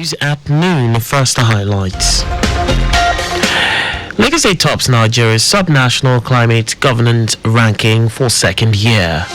news at noon. First, the highlights. Lagos State tops Nigeria's subnational climate governance ranking for second year.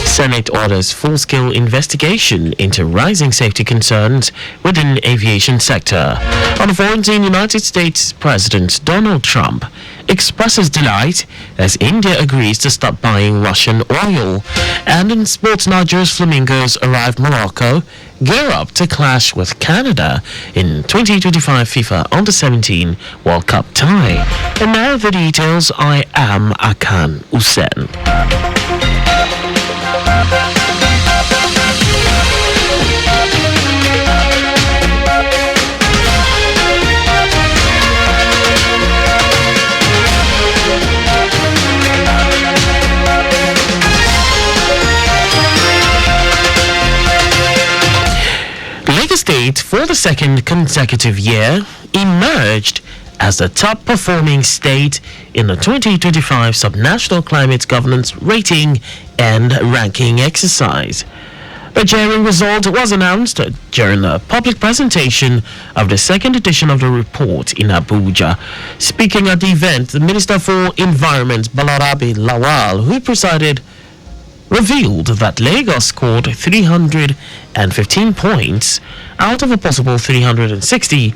Senate orders full-scale investigation into rising safety concerns within aviation sector. On the foreign scene, United States President Donald Trump expresses delight as India agrees to stop buying Russian oil. And in sports, Nigeria's Flamingos arrive Morocco, gear up to clash with Canada in 2025 FIFA Under-17 World Cup tie. And now the details. I am Akan Usen. Lagos State, for the second consecutive year, emerged as the top-performing state in the 2025 Subnational Climate Governance Rating and Ranking exercise. A jeering result was announced during the public presentation of the second edition of the report in Abuja. Speaking at the event, the Minister for Environment, Balarabe Lawal, who presided, revealed that Lagos scored 315 points out of a possible 360,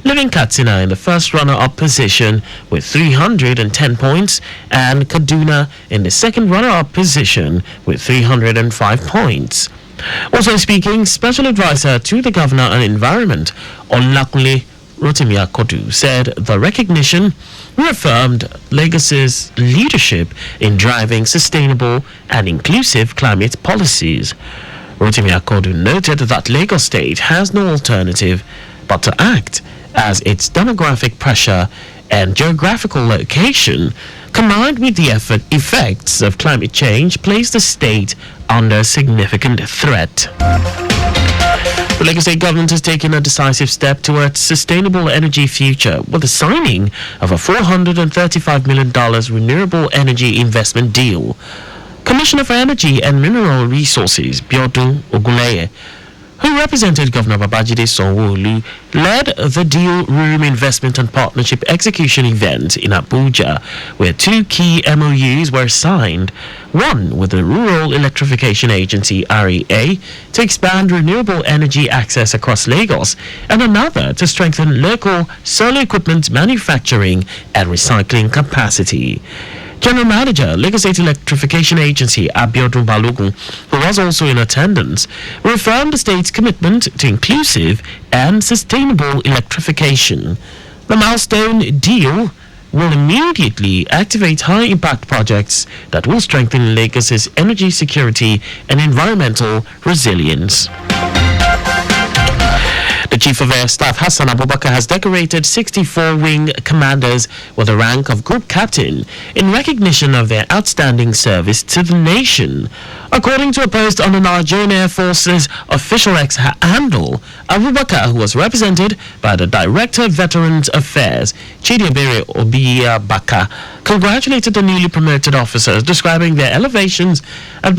leaving Katsina in the first runner-up position with 310 points and Kaduna in the second runner-up position with 305 points. Also speaking, Special Advisor to the Governor on Environment, Olakunle Rotimi said the recognition reaffirmed Lagos's leadership in driving sustainable and inclusive climate policies. Rotimi noted that Lagos State has no alternative but to act, as its demographic pressure and geographical location, combined with the effects of climate change, place the state under significant threat. The Lagos State government has taken a decisive step towards sustainable energy future with the signing of a $435 million renewable energy investment deal. Commissioner for Energy and Mineral Resources, Biodun Ogunleye, who represented Governor Babajide Sanwo-Olu, led the Deal Room Investment and Partnership Execution event in Abuja, where two key MOUs were signed, one with the Rural Electrification Agency, REA, to expand renewable energy access across Lagos, and another to strengthen local solar equipment manufacturing and recycling capacity. General Manager, Lagos State Electrification Agency, Abiodun Balogun, who was also in attendance, reaffirmed the state's commitment to inclusive and sustainable electrification. The milestone deal will immediately activate high-impact projects that will strengthen Lagos's energy security and environmental resilience. The Chief of Air Staff, Hassan Abubakar, has decorated 64 wing commanders with the rank of Group Captain in recognition of their outstanding service to the nation. According to a post on the Nigerian Air Force's official X handle, Abubakar, who was represented by the Director of Veterans Affairs, Chidiebere Obiyabaka, congratulated the newly promoted officers, describing their elevations as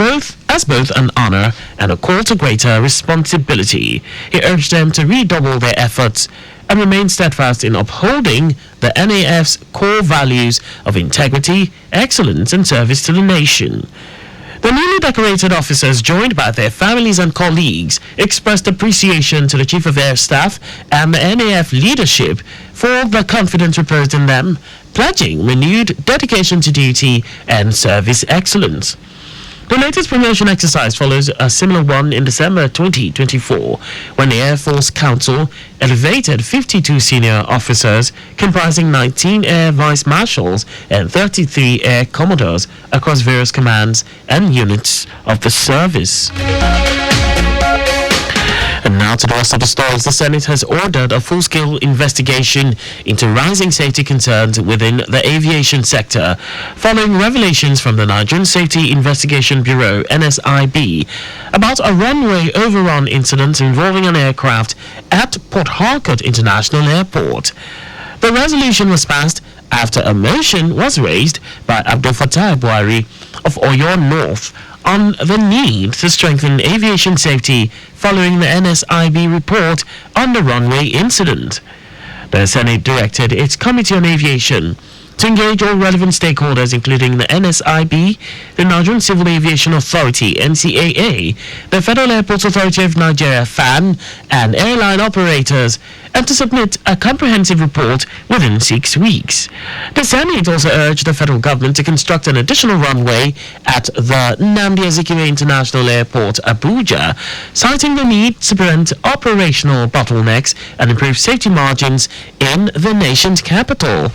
both an honor and a call to greater responsibility. He urged them to redouble their efforts and remain steadfast in upholding the NAF's core values of integrity, excellence, and service to the nation. The newly decorated officers, joined by their families and colleagues, expressed appreciation to the Chief of Air Staff and the NAF leadership for the confidence reposed in them, pledging renewed dedication to duty and service excellence. The latest promotion exercise follows a similar one in December 2024, when the Air Force Council elevated 52 senior officers, comprising 19 Air Vice Marshals and 33 Air Commodores across various commands and units of the service. And now to the rest of the stories. The Senate has ordered a full-scale investigation into rising safety concerns within the aviation sector, following revelations from the Nigerian Safety Investigation Bureau, NSIB, about a runway overrun incident involving an aircraft at Port Harcourt International Airport. The resolution was passed after a motion was raised by Abdul Fattah Buhari of Oyo North on the need to strengthen aviation safety following the NSIB report on the runway incident. The Senate directed its Committee on Aviation to engage all relevant stakeholders, including the NSIB, the Nigerian Civil Aviation Authority (NCAA), the Federal Airports Authority of Nigeria (FAN), and airline operators, and to submit a comprehensive report within 6 weeks. The Senate also urged the federal government to construct an additional runway at the Nnamdi Azikiwe International Airport, Abuja, citing the need to prevent operational bottlenecks and improve safety margins in the nation's capital.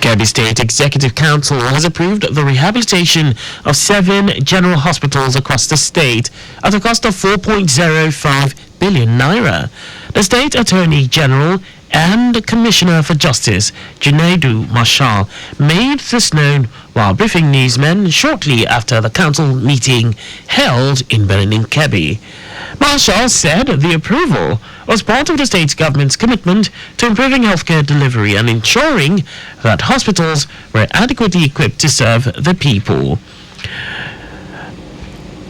Kebbi State Executive Council has approved the rehabilitation of 7 general hospitals across the state at a cost of 4.05 billion naira. The State Attorney General and Commissioner for Justice, Junaidu Marshal, made this known while briefing newsmen shortly after the council meeting held in Benin, Kebbi. Marshal said the approval was part of the state government's commitment to improving healthcare delivery and ensuring that hospitals were adequately equipped to serve the people.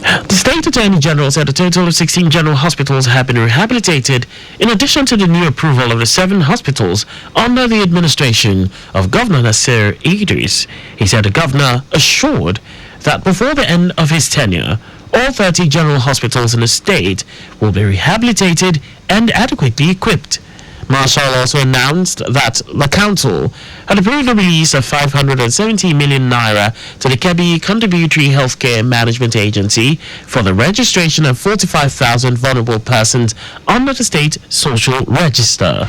The State Attorney General said a total of 16 general hospitals have been rehabilitated, in addition to the new approval of the 7 hospitals under the administration of Governor Nasir Idris. He said the governor assured that before the end of his tenure, all 30 general hospitals in the state will be rehabilitated and adequately equipped. Marshal also announced that the council had approved the release of 570 million naira to the Kebbi Contributory Healthcare Management Agency for the registration of 45,000 vulnerable persons under the state social register.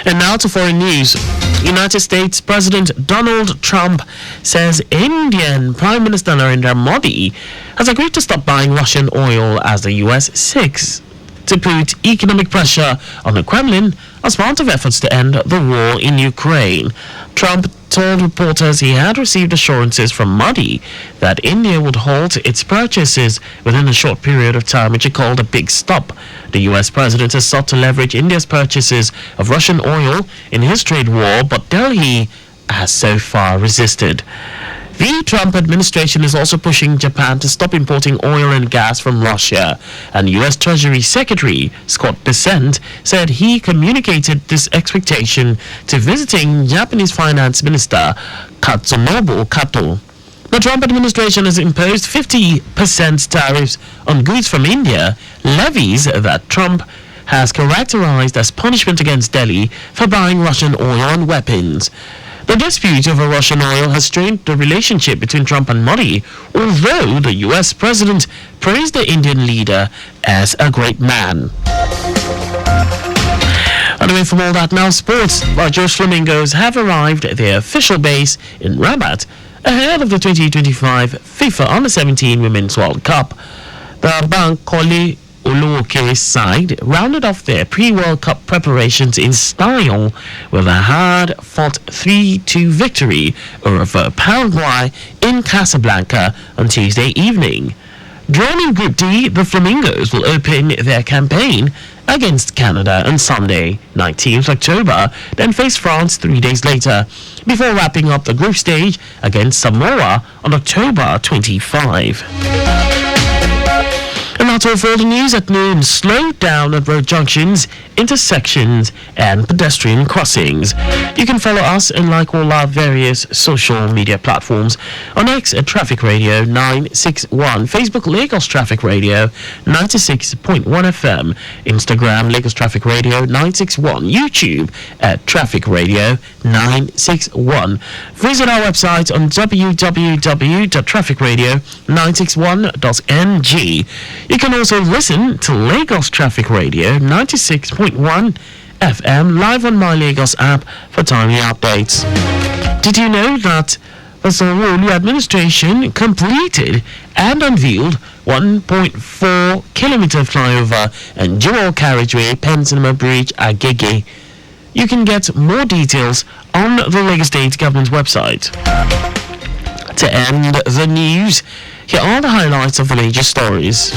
And now to foreign news. United States President Donald Trump says Indian Prime Minister Narendra Modi has agreed to stop buying Russian oil as the U.S. seeks to put economic pressure on the Kremlin as part of efforts to end the war in Ukraine. Trump told reporters he had received assurances from Modi that India would halt its purchases within a short period of time, which he called a big stop. The U.S. president has sought to leverage India's purchases of Russian oil in his trade war, but Delhi has so far resisted. The Trump administration is also pushing Japan to stop importing oil and gas from Russia, and U.S. Treasury Secretary Scott Bessent said he communicated this expectation to visiting Japanese Finance Minister Katsunobu Kato. The Trump administration has imposed 50% tariffs on goods from India, levies that Trump has characterized as punishment against Delhi for buying Russian oil and weapons. The dispute over Russian oil has strained the relationship between Trump and Modi, although the U.S. president praised the Indian leader as a great man. And away from all that, now sports. Josh Flamingos have arrived at their official base in Rabat ahead of the 2025 FIFA Under-17 Women's World Cup. The Bankole Oluokere side rounded off their pre-World Cup preparations in style with a hard-fought 3-2 victory over Paraguay in Casablanca on Tuesday evening. Drawn in Group D, the Flamingos will open their campaign against Canada on Sunday, 19th October, then face France 3 days later, before wrapping up the group stage against Samoa on October 25. And that's all for the news at noon. Slow down at road junctions, intersections, and pedestrian crossings. You can follow us and like all our various social media platforms on X at Traffic Radio 961, Facebook Lagos Traffic Radio 96.1 FM, Instagram Lagos Traffic Radio 961, YouTube at Traffic Radio 961. Visit our website on www.trafficradio961.ng. You can also listen to Lagos Traffic Radio 96.1 FM live on My Lagos app for timely updates. Did you know that the Sanwo-Olu administration completed and unveiled 1.4 kilometer flyover and dual carriageway Pensinema Bridge Agege? You can get more details on the Lagos State Government's website. To end the news, here are the highlights of the major stories.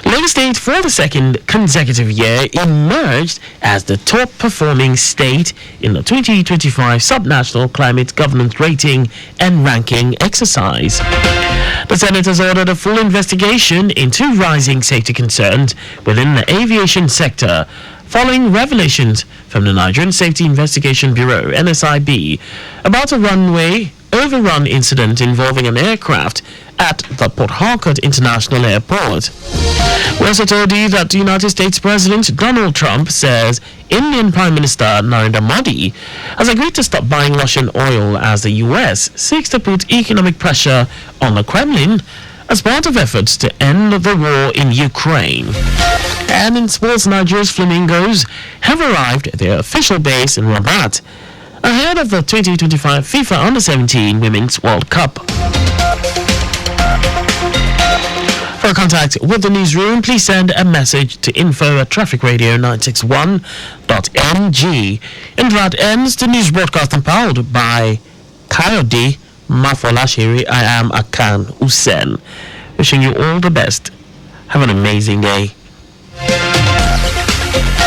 Lagos Lagos State, for the second consecutive year, emerged as the top performing state in the 2025 Subnational Climate Governance Rating and Ranking exercise. The Senate has ordered a full investigation into rising safety concerns within the aviation sector following revelations from the Nigerian Safety Investigation Bureau, NSIB, about a runway overrun incident involving an aircraft at the Port Harcourt International Airport. We also told you that the United States President Donald Trump says Indian Prime Minister Narendra Modi has agreed to stop buying Russian oil as the US seeks to put economic pressure on the Kremlin as part of efforts to end the war in Ukraine. And in sports, Nigeria's Flamingos have arrived at their official base in Rabat ahead of the 2025 FIFA Under-17 Women's World Cup. For contact with the newsroom, please send a message to info@trafficradio961.ng. And that ends the news broadcast compiled by Kayode Mafolashiri. I am Akan Usen. Wishing you all the best. Have an amazing day.